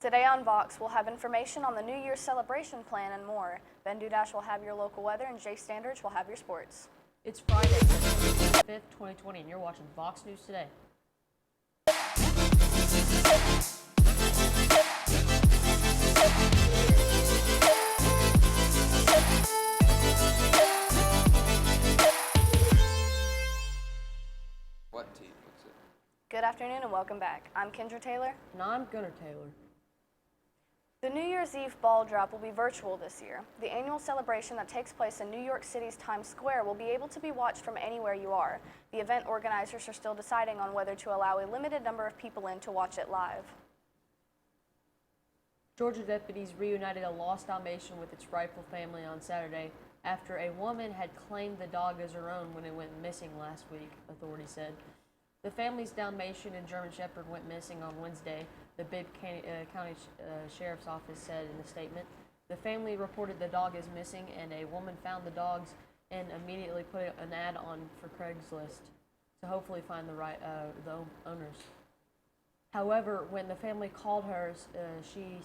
Today on Vox, we'll have information on the New Year's celebration plan and more. Ben Dudash will have your local weather, and Jay Standards will have your sports. It's Friday, September 5th, 2020, and you're watching Vox News Today. What team was it? Good afternoon and welcome back. I'm Kendra Taylor. And I'm Gunnar Taylor. The New Year's Eve ball drop will be virtual this year. The annual celebration that takes place in New York City's Times Square will be able to be watched from anywhere you are. The event organizers are still deciding on whether to allow a limited number of people in to watch it live. Georgia deputies reunited a lost Dalmatian with its rightful family on Saturday after a woman had claimed the dog as her own when it went missing last week, authorities said. The family's Dalmatian and German Shepherd went missing on Wednesday, the Bibb County Sheriff's Office said in a statement. The family reported the dog is missing, and a woman found the dogs and immediately put an ad on for Craigslist to hopefully find the owners. However, when the family called her, she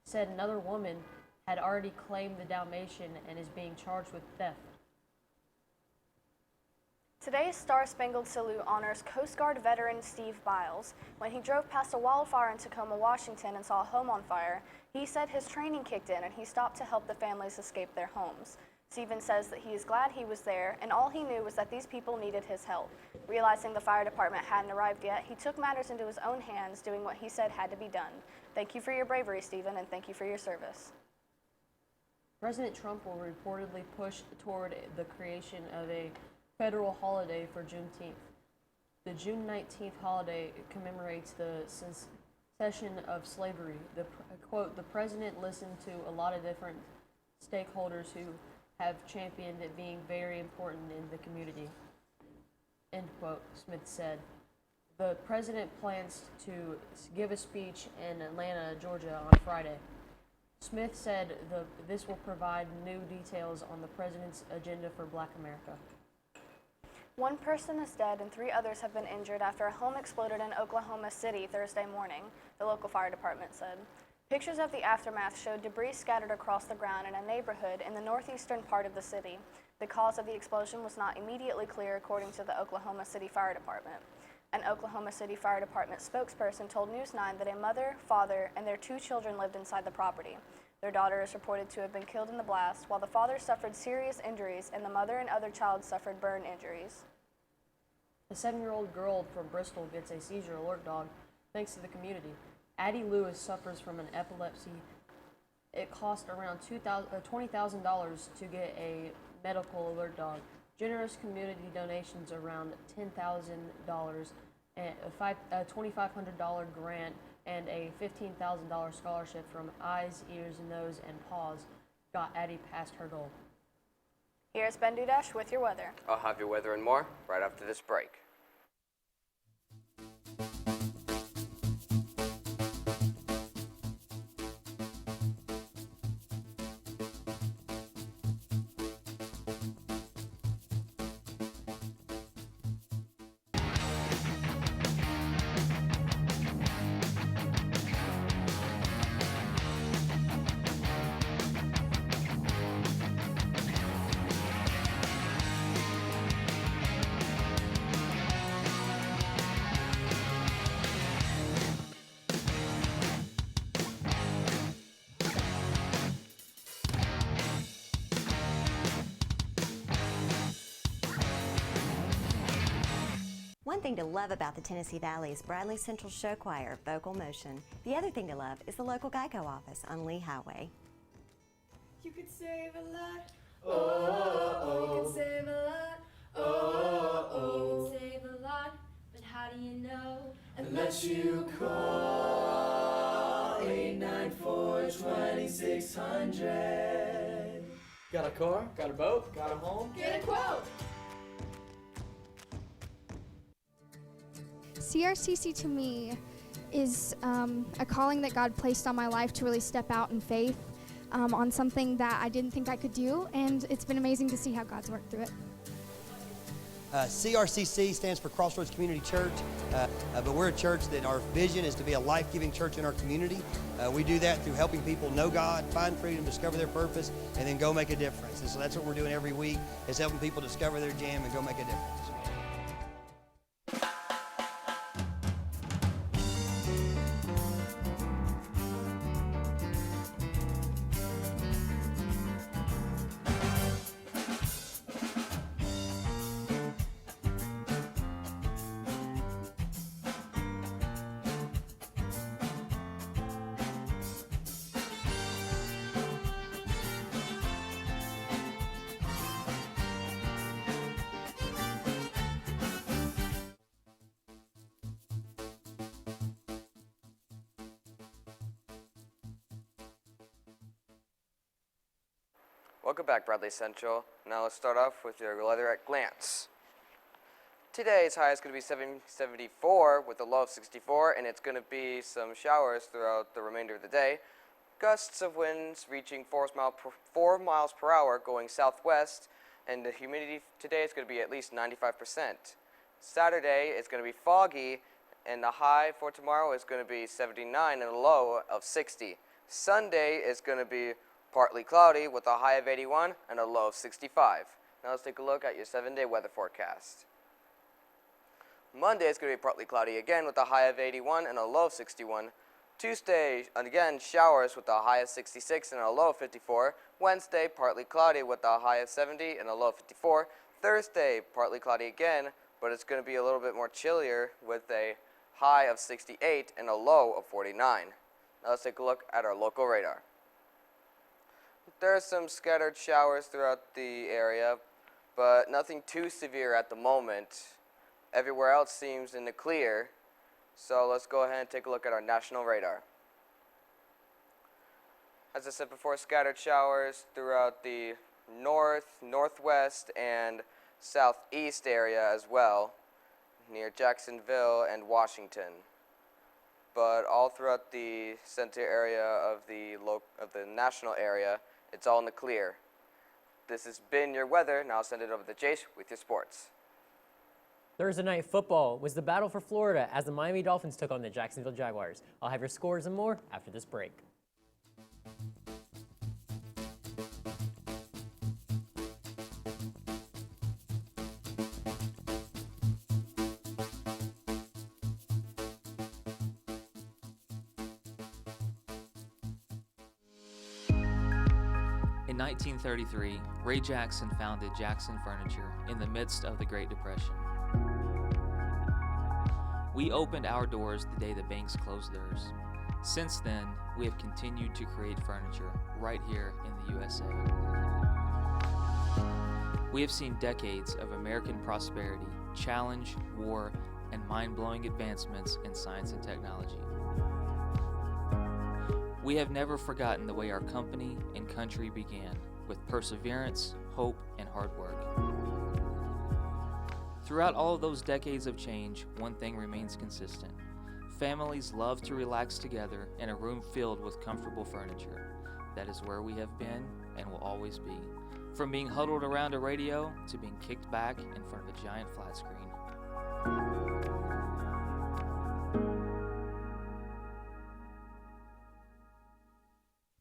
said another woman had already claimed the Dalmatian and is being charged with theft. Today's Star-Spangled Salute honors Coast Guard veteran Steve Biles. When he drove past a wildfire in Tacoma, Washington and saw a home on fire, he said his training kicked in and he stopped to help the families escape their homes. Stephen says that he is glad he was there, and all he knew was that these people needed his help. Realizing the fire department hadn't arrived yet, he took matters into his own hands, doing what he said had to be done. Thank you for your bravery, Stephen, and thank you for your service. President Trump will reportedly push toward the creation of a federal holiday for Juneteenth. The June 19th holiday commemorates the cessation of slavery. Quote, the president listened to a lot of different stakeholders who have championed it being very important in the community, end quote, Smith said. The president plans to give a speech in Atlanta, Georgia on Friday. Smith said this will provide new details on the president's agenda for Black America. One person is dead and 3 others have been injured after a home exploded in Oklahoma City Thursday morning, the local fire department said. Pictures of the aftermath showed debris scattered across the ground in a neighborhood in the northeastern part of the city. The cause of the explosion was not immediately clear, according to the Oklahoma City Fire Department. An Oklahoma City Fire Department spokesperson told News 9 that a mother, father, and their 2 children lived inside the property. Their daughter is reported to have been killed in the blast, while the father suffered serious injuries and the mother and other child suffered burn injuries. A 7-year-old girl from Bristol gets a seizure alert dog thanks to the community. Addie Lewis suffers from an epilepsy. It cost around $20,000 to get a medical alert dog. Generous community donations around $10,000, a $2,500 grant, and a $15,000 scholarship from Eyes, Ears, Nose, and Paws got Addie past her goal. Here's Ben Dudash with your weather. I'll have your weather and more right after this break. One thing to love about the Tennessee Valley is Bradley Central Show Choir, Vocal Motion. The other thing to love is the local Geico office on Lee Highway. You could save a lot. You could save a lot. You could save a lot. But how do you know? Unless you call 894-2600. Got a car? Got a boat? Got a home? Get a quote. CRCC to me is a calling that God placed on my life to really step out in faith on something that I didn't think I could do, and it's been amazing to see how God's worked through it. CRCC stands for Crossroads Community Church, but we're a church that our vision is to be a life-giving church in our community. We do that through helping people know God, find freedom, discover their purpose, and then go make a difference. And so that's what we're doing every week, is helping people discover their jam and go make a difference. Welcome back, Bradley Central. Now let's start off with your weather at glance. Today's high is going to be 74 with a low of 64, and it's going to be some showers throughout the remainder of the day. Gusts of winds reaching 4 miles per hour going southwest, and the humidity today is going to be at least 95%. Saturday is going to be foggy, and the high for tomorrow is going to be 79 and a low of 60. Sunday is going to be partly cloudy with a high of 81 and a low of 65. Now let's take a look at your 7-day weather forecast. Monday is going to be partly cloudy again with a high of 81 and a low of 61. Tuesday, again, showers with a high of 66 and a low of 54. Wednesday, partly cloudy with a high of 70 and a low of 54. Thursday, partly cloudy again, but it's going to be a little bit more chillier with a high of 68 and a low of 49. Now let's take a look at our local radar. There are some scattered showers throughout the area, but nothing too severe at the moment. Everywhere else seems in the clear, so let's go ahead and take a look at our national radar. As I said before, scattered showers throughout the north, northwest, and southeast area as well, near Jacksonville and Washington. But all throughout the center area of the national area, it's all in the clear. This has been your weather. Now I'll send it over to Jace with your sports. Thursday night football was the battle for Florida as the Miami Dolphins took on the Jacksonville Jaguars. I'll have your scores and more after this break. In 1933, Ray Jackson founded Jackson Furniture in the midst of the Great Depression. We opened our doors the day the banks closed theirs. Since then, we have continued to create furniture right here in the USA. We have seen decades of American prosperity, challenge, war, and mind-blowing advancements in science and technology. We have never forgotten the way our company and country began, with perseverance, hope, and hard work. Throughout all of those decades of change, one thing remains consistent. Families love to relax together in a room filled with comfortable furniture. That is where we have been and will always be. From being huddled around a radio to being kicked back in front of a giant flat screen.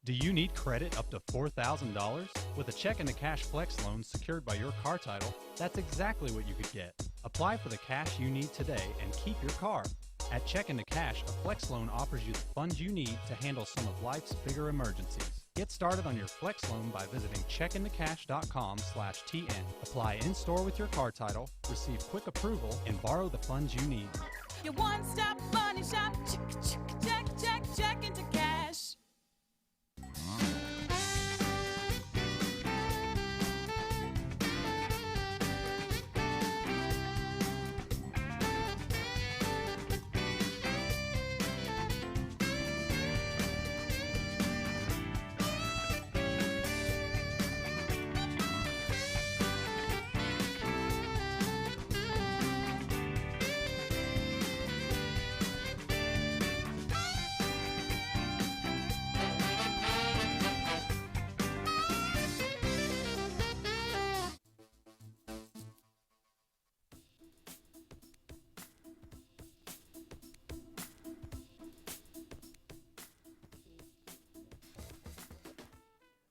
Do you need credit up to $4,000? With a check and a cash flex loan secured by your car title, that's exactly what you could get. Apply for the cash you need today and keep your car. At Check into Cash, a flex loan offers you the funds you need to handle some of life's bigger emergencies. Get started on your flex loan by visiting checkintocash.com/TN. Apply in-store with your car title, receive quick approval, and borrow the funds you need. Your one-stop money shop. Check into cash.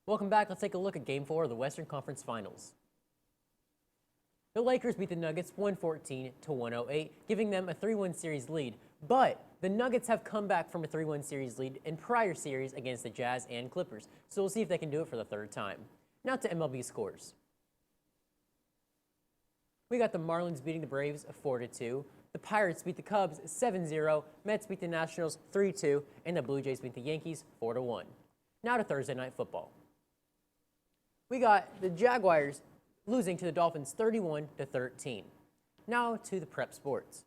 Welcome back. Let's take a look at Game 4 of the Western Conference Finals. The Lakers beat the Nuggets 114 to 108, giving them a 3-1 series lead. But the Nuggets have come back from a 3-1 series lead in prior series against the Jazz and Clippers, so we'll see if they can do it for the third time. Now to MLB scores. We got the Marlins beating the Braves 4-2. The Pirates beat the Cubs 7-0. Mets beat the Nationals 3-2, and the Blue Jays beat the Yankees 4-1. Now to Thursday Night Football. We got the Jaguars losing to the Dolphins 31-13. Now to the prep sports.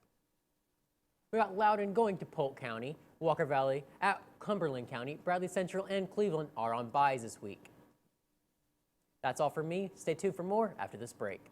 We got Loudoun going to Polk County, Walker Valley at Cumberland County, Bradley Central and Cleveland are on byes this week. That's all from me. Stay tuned for more after this break.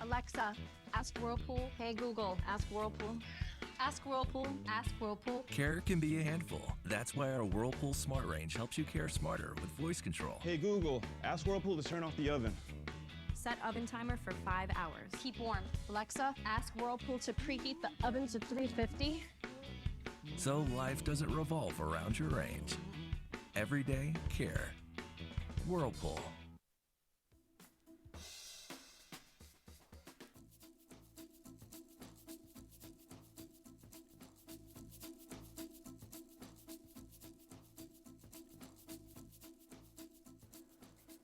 Alexa, ask Whirlpool. Hey Google, ask Whirlpool. Ask Whirlpool. Ask Whirlpool. Care can be a handful. That's why our Whirlpool Smart Range helps you care smarter with voice control. Hey Google, ask Whirlpool to turn off the oven. Set oven timer for 5 hours. Keep warm. Alexa, ask Whirlpool to preheat the oven to 350. So life doesn't revolve around your range. Everyday care. Whirlpool.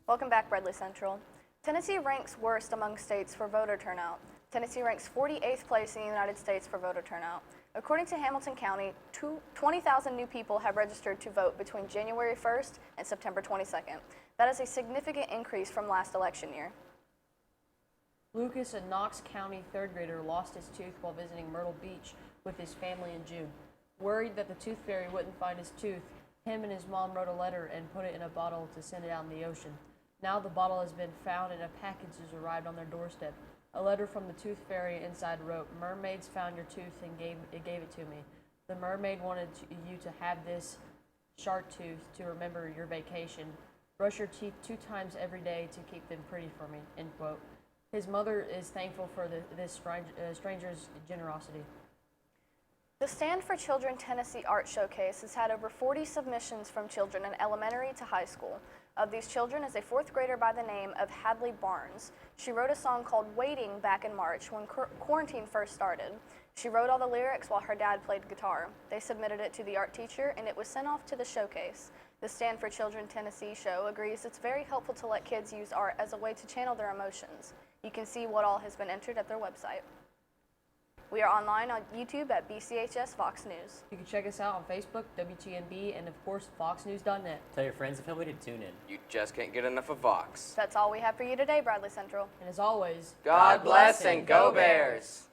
Welcome back, Bradley Central. Tennessee ranks worst among states for voter turnout. Tennessee ranks 48th place in the United States for voter turnout. According to Hamilton County, 20,000 new people have registered to vote between January 1st and September 22nd. That is a significant increase from last election year. Lucas, a Knox County third grader, lost his tooth while visiting Myrtle Beach with his family in June. Worried that the tooth fairy wouldn't find his tooth, him and his mom wrote a letter and put it in a bottle to send it out in the ocean. Now the bottle has been found and a package has arrived on their doorstep. A letter from the tooth fairy inside wrote, "Mermaids found your tooth and gave it to me. The mermaid wanted you to have this shark tooth to remember your vacation. Brush your teeth 2 times every day to keep them pretty for me," end quote. His mother is thankful for this stranger's generosity. The Stand for Children Tennessee Art Showcase has had over 40 submissions from children in elementary to high school. Of these children is a 4th grader by the name of Hadley Barnes. She wrote a song called Waiting back in March when quarantine first started. She wrote all the lyrics while her dad played guitar. They submitted it to the art teacher and it was sent off to the showcase. The Stand for Children Tennessee show agrees it's very helpful to let kids use art as a way to channel their emotions. You can see what all has been entered at their website. We are online on YouTube at BCHS VOX News. You can check us out on Facebook, WTNB, and of course, foxnews.net. Tell your friends and family to tune in. You just can't get enough of Vox. That's all we have for you today, Bradley Central. And as always, God bless and go Bears!